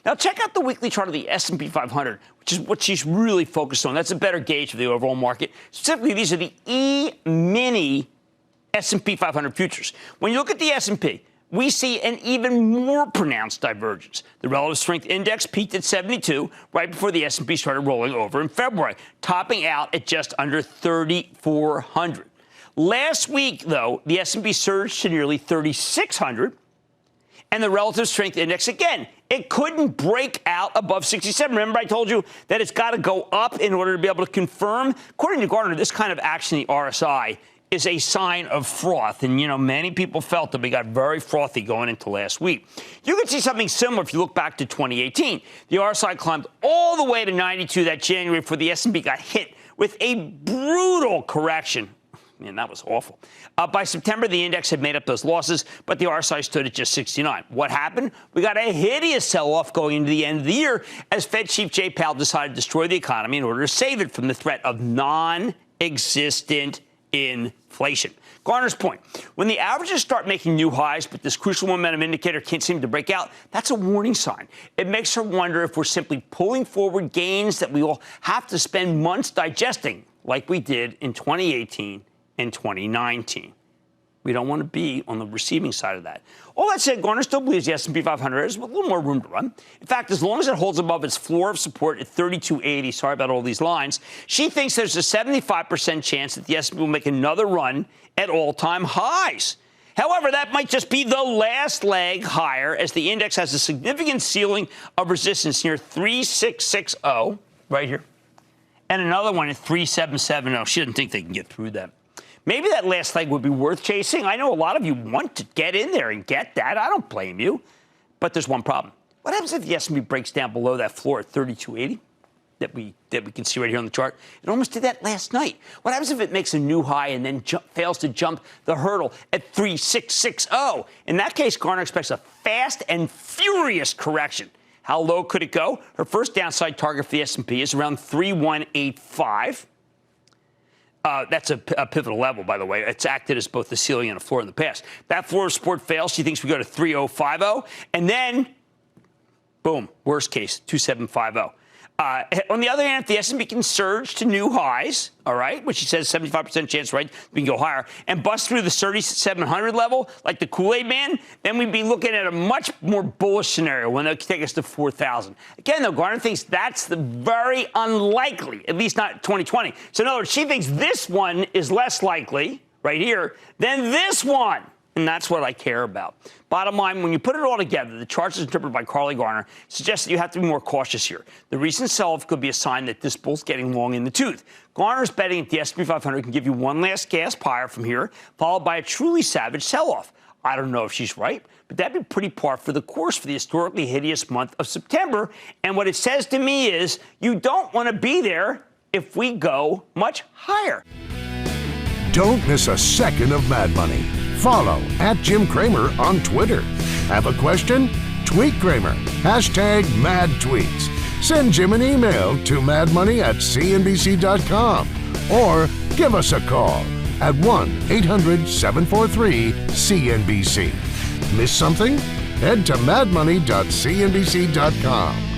Now, check out the weekly chart of the S&P 500, which is what she's really focused on. That's a better gauge of the overall market. Specifically, these are the E-mini S&P 500 futures. When you look at the S&P, we see an even more pronounced divergence. The relative strength index peaked at 72 right before the S&P started rolling over in February, topping out at just under 3,400. Last week, though, the S&P surged to nearly 3,600, and the relative strength index, again, it couldn't break out above 67. Remember, I told you that it's got to go up in order to be able to confirm? According to Gartner, this kind of action, the RSI, is a sign of froth. And, many people felt that we got very frothy going into last week. You can see something similar if you look back to 2018. The RSI climbed all the way to 92 that January before the S&P got hit with a brutal correction. Man, that was awful. By September, the index had made up those losses, but the RSI stood at just 69. What happened? We got a hideous sell-off going into the end of the year as Fed Chief Jay Powell decided to destroy the economy in order to save it from the threat of non-existent inflation. Gartner's point, when the averages start making new highs, but this crucial momentum indicator can't seem to break out, that's a warning sign. It makes her wonder if we're simply pulling forward gains that we will have to spend months digesting, like we did in 2018 and 2019. We don't want to be on the receiving side of that. All that said, Gartner still believes the S&P 500 has a little more room to run. In fact, as long as it holds above its floor of support at 3280, sorry about all these lines, she thinks there's a 75% chance that the S&P will make another run at all-time highs. However, that might just be the last leg higher, as the index has a significant ceiling of resistance near 3660, right here, and another one at 3770. She doesn't think they can get through that. Maybe that last leg would be worth chasing. I know a lot of you want to get in there and get that. I don't blame you. But there's one problem. What happens if the S&P breaks down below that floor at 3280 that we can see right here on the chart? It almost did that last night. What happens if it makes a new high and then fails to jump the hurdle at 3660? In that case, Gartner expects a fast and furious correction. How low could it go? Her first downside target for the S&P is around 3185. That's a pivotal level, by the way. It's acted as both the ceiling and a floor in the past. That floor of support fails. She thinks we go to 3050. And then, boom, worst case, 2750. On the other hand, if the S&P can surge to new highs, all right, which she says 75% chance, right, we can go higher, and bust through the 3,700 level, like the Kool-Aid man, then we'd be looking at a much more bullish scenario when they'll take us to 4,000. Again, though, Gartner thinks that's the very unlikely, at least not 2020. So in other words, she thinks this one is less likely, right here, than this one. And that's what I care about. Bottom line, when you put it all together, the charts interpreted by Carly Garner suggest that you have to be more cautious here. The recent sell-off could be a sign that this bull's getting long in the tooth. Garner's betting that the S&P 500 can give you one last gasp higher from here, followed by a truly savage sell-off. I don't know if she's right, but that'd be pretty par for the course for the historically hideous month of September. And what it says to me is you don't want to be there if we go much higher. Don't miss a second of Mad Money. Follow @Jim Cramer on Twitter. Have a question? Tweet Cramer. #MadTweets. Send Jim an email to madmoney@cnbc.com or give us a call at 1-800-743-CNBC. Miss something? Head to madmoney.cnbc.com.